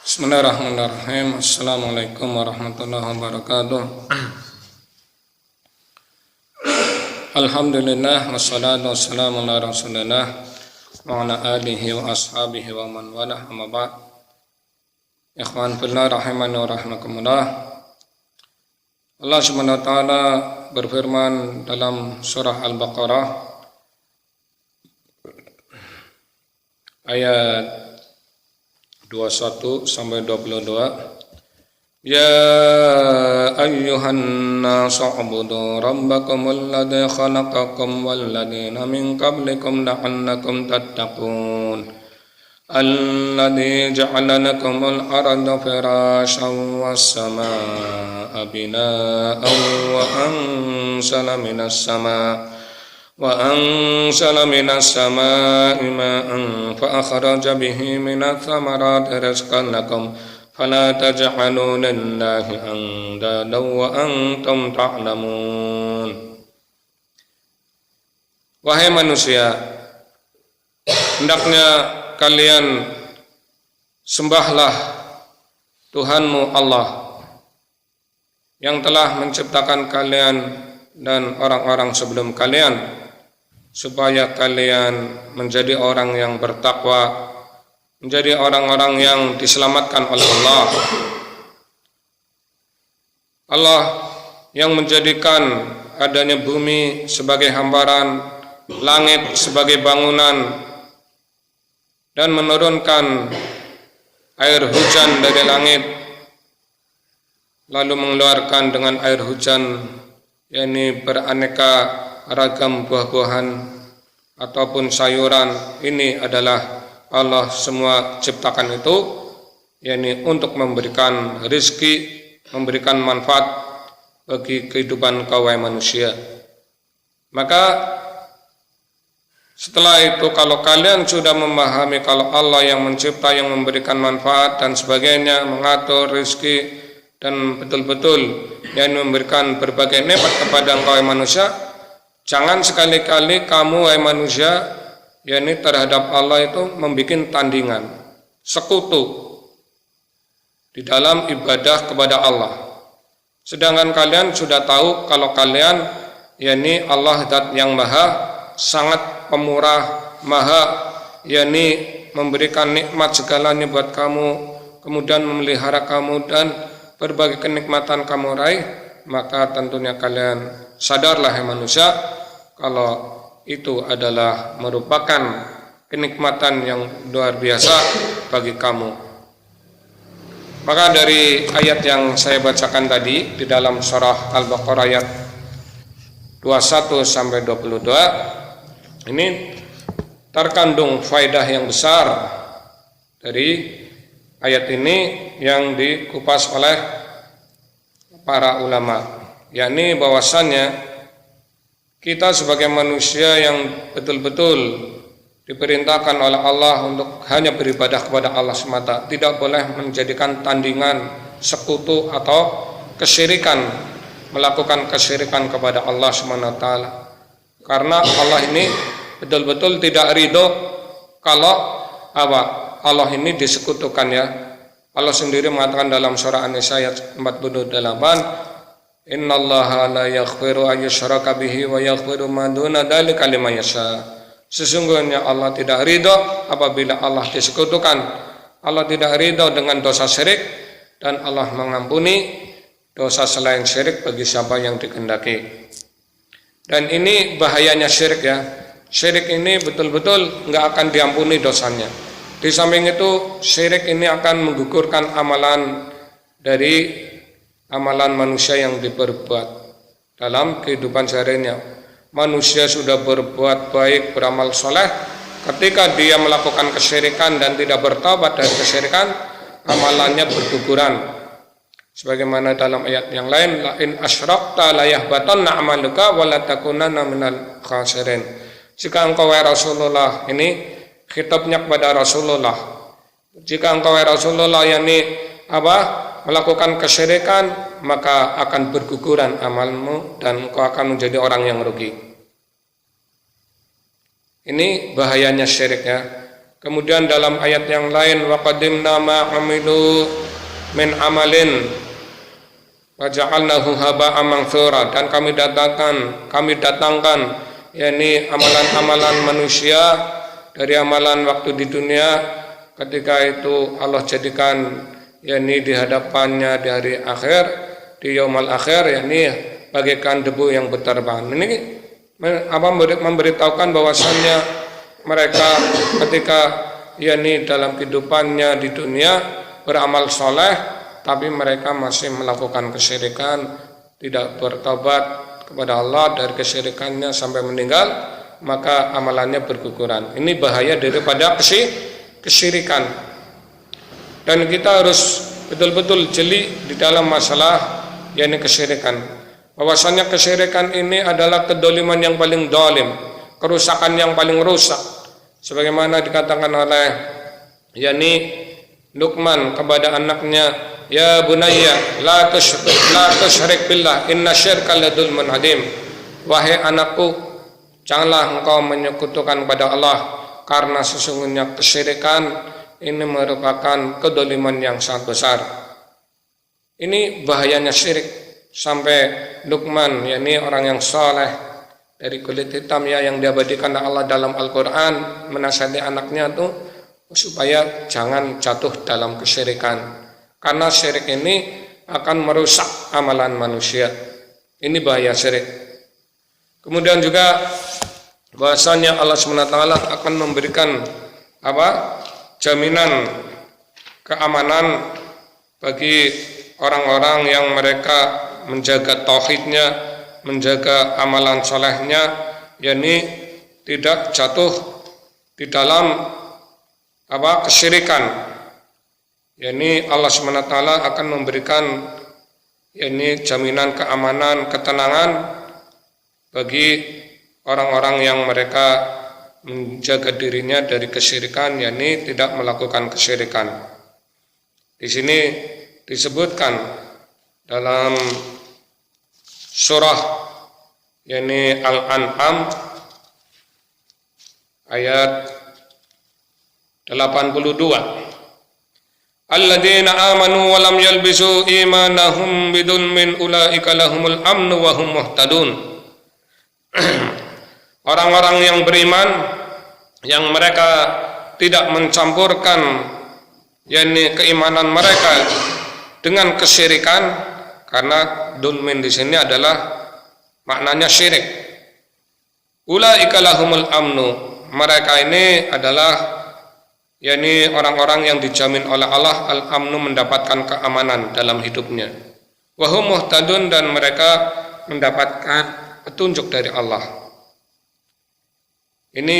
Bismillahirrahmanirrahim. Assalamualaikum warahmatullahi wabarakatuh. Alhamdulillah wassalatu wassalamu ala rasulillah wa ala alihi wa ashabihi wa man walah, amma ba'd. Ikhwan fillah rahimani wa rahimakumullah. Allah Subhanahu wa taala berfirman dalam surah Al-Baqarah ayat 21 sampai 22. Ya ayyuhan nasu ubudu rabbakumul ladzi khalaqakum wal ladzina min qablikum la'allakum tattaqun. Alladzi ja'ala lakumul arda firasyan was samaa'a binaa'an wa anzala minas samaa'i ma'an fa akhraja bihi minats thamarati rizqan lakum fala taj'alu lillahi andadan wa antum ta'lamun. Wahai manusia, hendaknya kalian sembahlah Tuhanmu Allah yang telah menciptakan kalian dan orang-orang sebelum kalian, supaya kalian menjadi orang yang bertakwa, menjadi orang-orang yang diselamatkan oleh Allah. Allah yang menjadikan adanya bumi sebagai hambaran, langit sebagai bangunan, dan menurunkan air hujan dari langit, lalu mengeluarkan dengan air hujan yakni beraneka ragam buah-buahan ataupun sayuran. Ini adalah Allah semua ciptakan itu, yakni untuk memberikan rezeki, memberikan manfaat bagi kehidupan kaum manusia. Maka setelah itu, kalau kalian sudah memahami kalau Allah yang mencipta, yang memberikan manfaat dan sebagainya, mengatur rezeki dan betul-betul yang memberikan berbagai nikmat kepada kaum manusia, jangan sekali-kali kamu wahai manusia, yakni terhadap Allah itu membuat tandingan, sekutu di dalam ibadah kepada Allah. Sedangkan kalian sudah tahu kalau kalian yakni Allah zat yang maha sangat pemurah, maha yakni memberikan nikmat segalanya buat kamu, kemudian memelihara kamu dan berbagai kenikmatan kamu raih. Maka tentunya kalian sadarlah ya manusia, kalau itu adalah merupakan kenikmatan yang luar biasa bagi kamu. Maka dari ayat yang saya bacakan tadi di dalam surah Al-Baqarah ayat 21 sampai 22, ini terkandung faedah yang besar dari ayat ini yang dikupas oleh para ulama, yakni bahwasannya kita sebagai manusia yang betul-betul diperintahkan oleh Allah untuk hanya beribadah kepada Allah semata, tidak boleh menjadikan tandingan, sekutu atau kesyirikan, melakukan kesyirikan kepada Allah SWT. Karena Allah ini betul-betul tidak ridho kalau Allah ini disekutukan ya. Allah sendiri mengatakan dalam surah An-Nisa ayat 48, innallaha la yaghfiru ayyushraka bihi wa yaghfiru ma duna dzalika liman yasha. Sesungguhnya Allah tidak ridho apabila Allah disekutukan. Allah tidak ridho dengan dosa syirik, dan Allah mengampuni dosa selain syirik bagi siapa yang dikehendaki. Dan ini bahayanya syirik ya. Syirik ini betul-betul nggak akan diampuni dosanya. Di samping itu, syirik ini akan menggugurkan amalan dari amalan manusia yang diperbuat dalam kehidupan seharinya. Manusia sudah berbuat baik, beramal soleh, ketika dia melakukan kesyirikan dan tidak bertobat dari kesyirikan, amalannya berguguran. Sebagaimana dalam ayat yang lain, la in asyrakta la yahbatanna amaluka wa la takunanna minal khasirin. Jika engkau wahai Rasulullah, ini khitabnya kepada Rasulullah, jika engkau wahai Rasulullah yakni melakukan kesyirikan, maka akan berguguran amalmu dan engkau akan menjadi orang yang rugi. Ini bahayanya syirik ya. Kemudian dalam ayat yang lain, wa qadimna ma amilu min amalin wa ja'alnahu haba'an mantsura, dan kami datangkan yakni amalan-amalan manusia dari amalan waktu di dunia, ketika itu Allah jadikan yakni di hadapannya di hari akhir, di yaumul akhir, yakni bagaikan debu yang berterbangan. Ini memberitahukan bahwasannya mereka ketika yakni dalam kehidupannya di dunia beramal soleh, tapi mereka masih melakukan kesyirikan, tidak bertobat kepada Allah dari kesyirikannya sampai meninggal, maka amalannya berguguran. Ini bahaya daripada kesyirikan. Dan kita harus betul-betul jeli di dalam masalah yakni kesyirikan. Bahwasanya kesyirikan ini adalah kedoliman yang paling dolim, kerusakan yang paling rusak. Sebagaimana dikatakan oleh yakni Luqman kepada anaknya, ya bunayya la tusyrik billah inna syirka ladulmun adim. Wahai anakku, janganlah engkau menyekutukan kepada Allah, karena sesungguhnya kesyirikan ini merupakan kedoliman yang sangat besar. Ini bahayanya syirik. Sampai Luqman, yakni orang yang soleh dari kulit hitam ya, yang diabadikan Allah dalam Al-Quran, menasihati anaknya tuh supaya jangan jatuh dalam kesyirikan, karena syirik ini akan merusak amalan manusia. Ini bahaya syirik. Kemudian juga bahasanya Allah SWT akan memberikan jaminan keamanan bagi orang-orang yang mereka menjaga tauhidnya, menjaga amalan solehnya, yakni tidak jatuh di dalam kesyirikan. Yakni Allah SWT akan memberikan yakni jaminan keamanan, ketenangan bagi orang-orang yang mereka menjaga dirinya dari kesyirikan, yakni tidak melakukan kesyirikan. Di sini disebutkan dalam surah yakni Al-An'am ayat 82. Alladzina amanu wa lam yalbisu imanahum bidulmin ulaika lahumul amnu wa hum muhtadun. Orang-orang yang beriman yang mereka tidak mencampurkan yakni keimanan mereka dengan kesyirikan, karena dulmin di sini adalah maknanya syirik. Ulaika lahumul amnu, mereka ini adalah yakni orang-orang yang dijamin oleh Allah al-amnu, mendapatkan keamanan dalam hidupnya. Wa hum muhtadun, dan mereka mendapatkan petunjuk dari Allah. Ini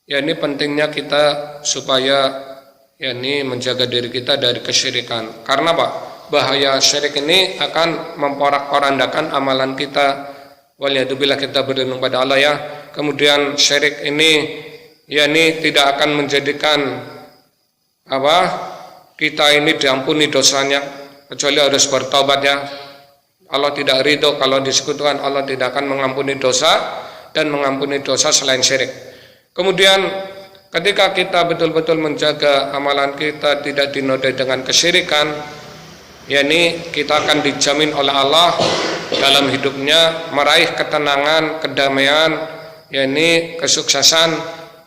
yakni pentingnya kita supaya yakni menjaga diri kita dari kesyirikan. Karena apa? Bahaya syirik ini akan memporak-porandakan amalan kita. Waliyadzubillah, kita berlindung pada Allah ya. Kemudian syirik ini yakni tidak akan menjadikan kita ini diampuni dosanya, kecuali harus bertobat ya. Allah tidak ridho kalau disekutukan, Allah tidak akan mengampuni dosa dan mengampuni dosa selain syirik. Kemudian ketika kita betul-betul menjaga amalan kita tidak dinodai dengan kesyirikan, yakni kita akan dijamin oleh Allah dalam hidupnya meraih ketenangan, kedamaian, yakni kesuksesan,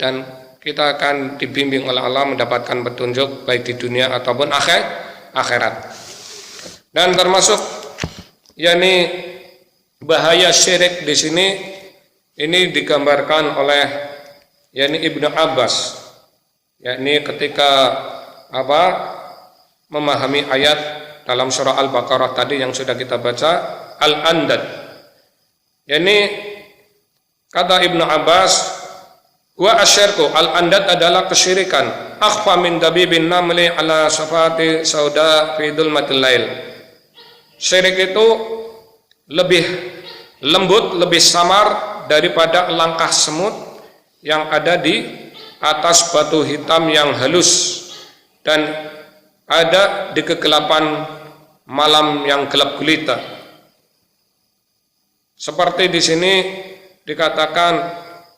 dan kita akan dibimbing oleh Allah mendapatkan petunjuk baik di dunia ataupun akhirat. Dan termasuk yakni bahaya syirik di sini ini digambarkan oleh yakni Ibnu Abbas, yakni ketika memahami ayat dalam surah Al-Baqarah tadi yang sudah kita baca, Al-Andad. Yakni kata Ibnu Abbas, wa asyirku, al-andad adalah kesyirikan, akhfa min dabibin namli ala safati sauda fi dhulmatil lail. Syirik itu lebih lembut, lebih samar daripada langkah semut yang ada di atas batu hitam yang halus dan ada di kegelapan malam yang gelap gulita. Seperti di sini dikatakan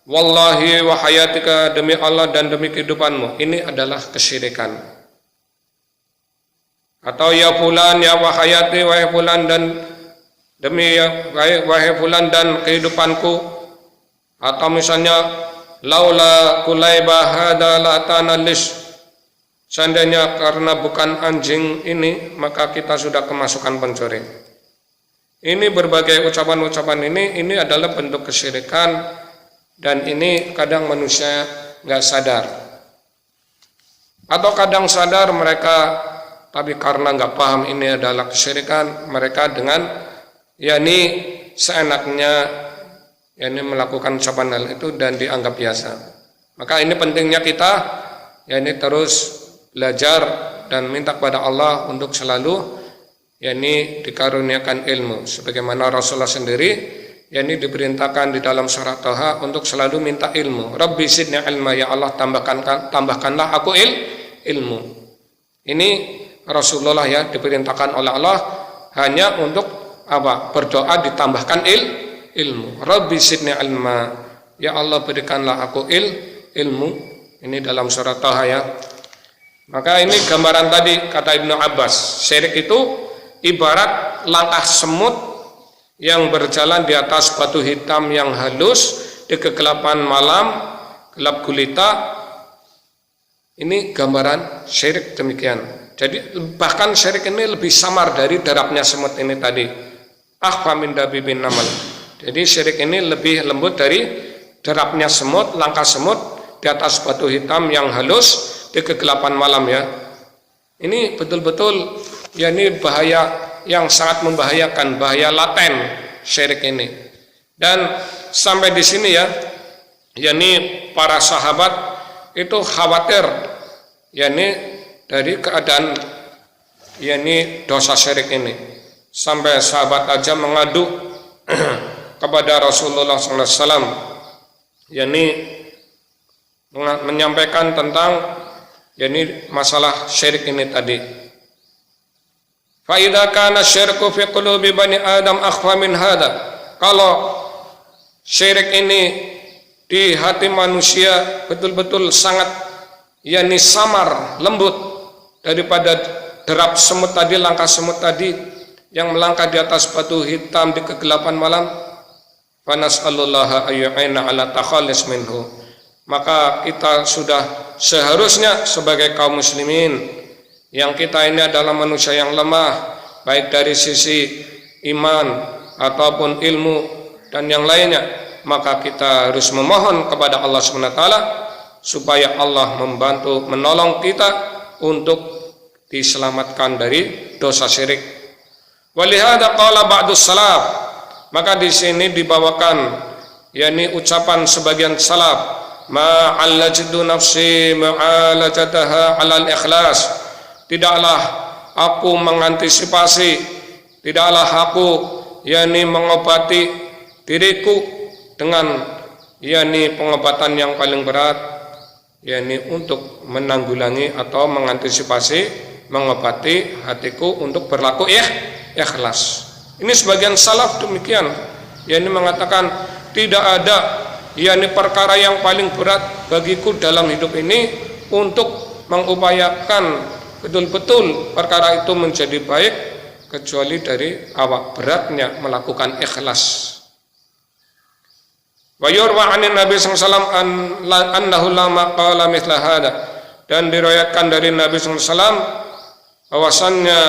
wallahi wa hayatika, demi Allah dan demi kehidupanmu, ini adalah kesyirikan. Atau ya fulan ya wa hayati, wahai fulan dan demi ya wahai fulan dan kehidupanku. Atau misalnya laula kulaiba hada la tanalis, seandainya karena bukan anjing ini maka kita sudah kemasukan pencuri. Ini berbagai ucapan-ucapan ini adalah bentuk kesyirikan, dan ini kadang manusia nggak sadar, atau kadang sadar mereka tapi karena nggak paham ini adalah kesyirikan, mereka dengan seenaknya melakukan ucapan hal itu dan dianggap biasa. Maka ini pentingnya kita terus belajar dan minta kepada Allah untuk selalu dikaruniakan ilmu, sebagaimana Rasulullah sendiri diperintahkan di dalam surah Thaha untuk selalu minta ilmu. Rabbi zidni ilma, ya Allah tambahkanlah aku ilmu. Ini Rasulullah diperintahkan oleh Allah hanya untuk berdoa ditambahkan ilmu. Rabbi zidni ilma, ya Allah berikanlah aku ilmu. Ini dalam surah Thaha Maka ini gambaran tadi kata Ibnu Abbas, syirik itu ibarat langkah semut yang berjalan di atas batu hitam yang halus di kegelapan malam, gelap gulita. Ini gambaran syirik demikian. Jadi bahkan syirik ini lebih samar dari derapnya semut ini tadi. Akhfa min dabibin namal. Jadi syirik ini lebih lembut dari derapnya semut, langkah semut di atas batu hitam yang halus di kegelapan malam Ini betul-betul ini bahaya yang sangat membahayakan, bahaya laten syirik ini. Dan sampai di sini ini para sahabat itu khawatir dari keadaan dosa syirik ini. Sampai sahabat aja mengadu kepada Rasulullah SAW, menyampaikan tentang masalah syirik ini tadi. Fa idza kana syirku fi qulubi bani Adam akhfa min hada. Kalau syirik ini di hati manusia betul-betul sangat samar, lembut daripada derap semut tadi, langkah semut tadi yang melangkah di atas batu hitam di kegelapan malam. Fa nas'alullaha ayyu'ina ala takhallis minhu. Maka kita sudah seharusnya sebagai kaum muslimin, yang kita ini adalah manusia yang lemah, baik dari sisi iman ataupun ilmu dan yang lainnya, maka kita harus memohon kepada Allah SWT supaya Allah membantu menolong kita untuk diselamatkan dari dosa syirik. Walihada qala ba'dus salaf, maka di sini dibawakan ucapan sebagian salaf, ma'allajtu nafsi ma'alajataha 'alal ikhlas. Tidaklah aku mengantisipasi, tidaklah aku mengobati diriku dengan pengobatan yang paling berat, untuk menanggulangi atau mengantisipasi, mengobati hatiku untuk berlaku ikhlas. Ini sebagian salaf demikian, mengatakan tidak ada perkara yang paling berat bagiku dalam hidup ini untuk mengupayakan betul-betul perkara itu menjadi baik, kecuali dari awak beratnya melakukan ikhlas. Wa yurwa 'anin Nabi sallallahu alaihi wasallam annahu lama qala mithla hada, dan diriwayatkan dari Nabi sallallahu alaihi wasallam bahwasannya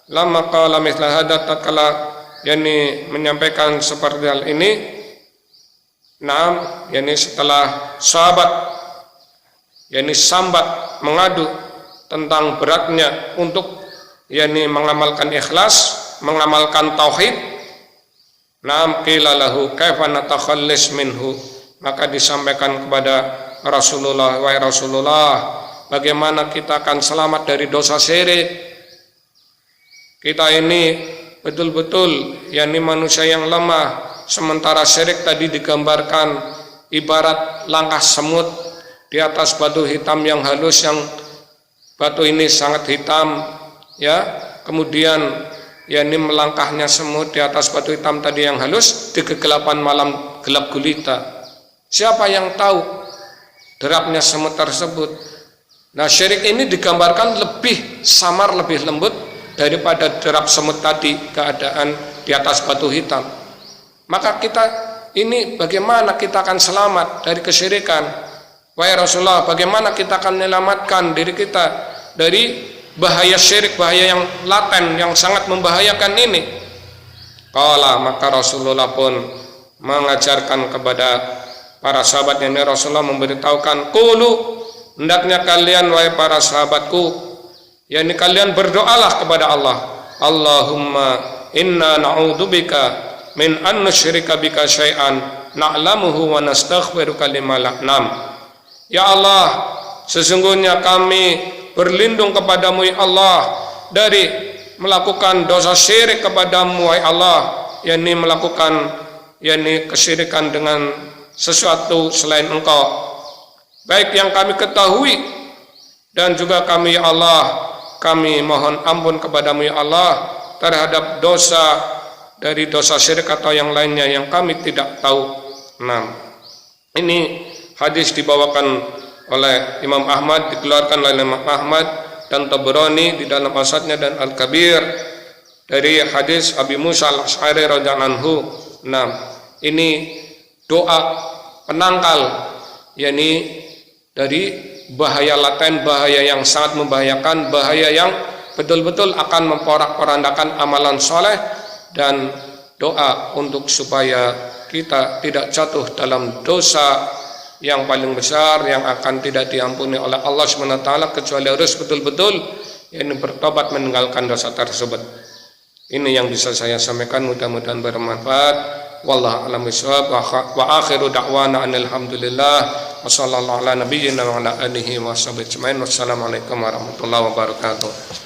lama qala mithla hada, tatkala menyampaikan seperti hal ini, setelah sahabat sambat mengadu tentang beratnya untuk mengamalkan ikhlas, mengamalkan tauhid. Qila lahu kaifa natakhallis minhu, maka disampaikan kepada Rasulullah, wahai Rasulullah, bagaimana kita akan selamat dari dosa syirik? Kita ini betul-betul manusia yang lemah. Sementara syirik tadi digambarkan ibarat langkah semut di atas batu hitam yang halus, yang batu ini sangat hitam kemudian melangkahnya semut di atas batu hitam tadi yang halus di kegelapan malam gelap gulita. Siapa yang tahu derapnya semut tersebut? Nah, syirik ini digambarkan lebih samar, lebih lembut daripada derap semut tadi, keadaan di atas batu hitam. Maka kita ini bagaimana kita akan selamat dari kesyirikan? Wahai Rasulullah, bagaimana kita akan menyelamatkan diri kita dari bahaya syirik, bahaya yang laten, yang sangat membahayakan ini? Qala, maka Rasulullah pun mengajarkan kepada para sahabat, ini Rasulullah memberitahukan, qulu, hendaknya kalian wahai para sahabatku, yakni kalian berdoalah kepada Allah, Allahumma inna na'udzubika min an nusyrika bika syai'an na'lamuhu wa nastaghfiruka lima la na'lam. Ya Allah, sesungguhnya kami berlindung kepadamu ya Allah dari melakukan dosa syirik kepadamu ya Allah, yakni melakukan kesyirikan dengan sesuatu selain Engkau, baik yang kami ketahui dan juga kami ya Allah, kami mohon ampun kepadamu ya Allah terhadap dosa dari dosa syirik atau yang lainnya yang kami tidak tahu. Nah, ini hadis dibawakan oleh Imam Ahmad, dikeluarkan oleh Imam Ahmad dan Tabrani di dalam Awsatnya dan Al-Kabir dari hadis Abi Musa Al-Asy'ari radhiyallahu anhu. Nah, ini doa penangkal, yakni dari bahaya laten, bahaya yang sangat membahayakan, bahaya yang betul-betul akan memporak-porandakan amalan soleh, dan doa untuk supaya kita tidak jatuh dalam dosa yang paling besar yang akan tidak diampuni oleh Allah SWT, kecuali harus betul-betul yakni bertobat meninggalkan dosa tersebut. Ini yang bisa saya sampaikan, mudah-mudahan bermanfaat. Wallahu a'lam bishawab, wa akhiru da'wana alhamdulillah wa sallallahu ala nabiyyina wa ala alihi wa sahbihi ajmain. Wassalamualaikum warahmatullahi wabarakatuh.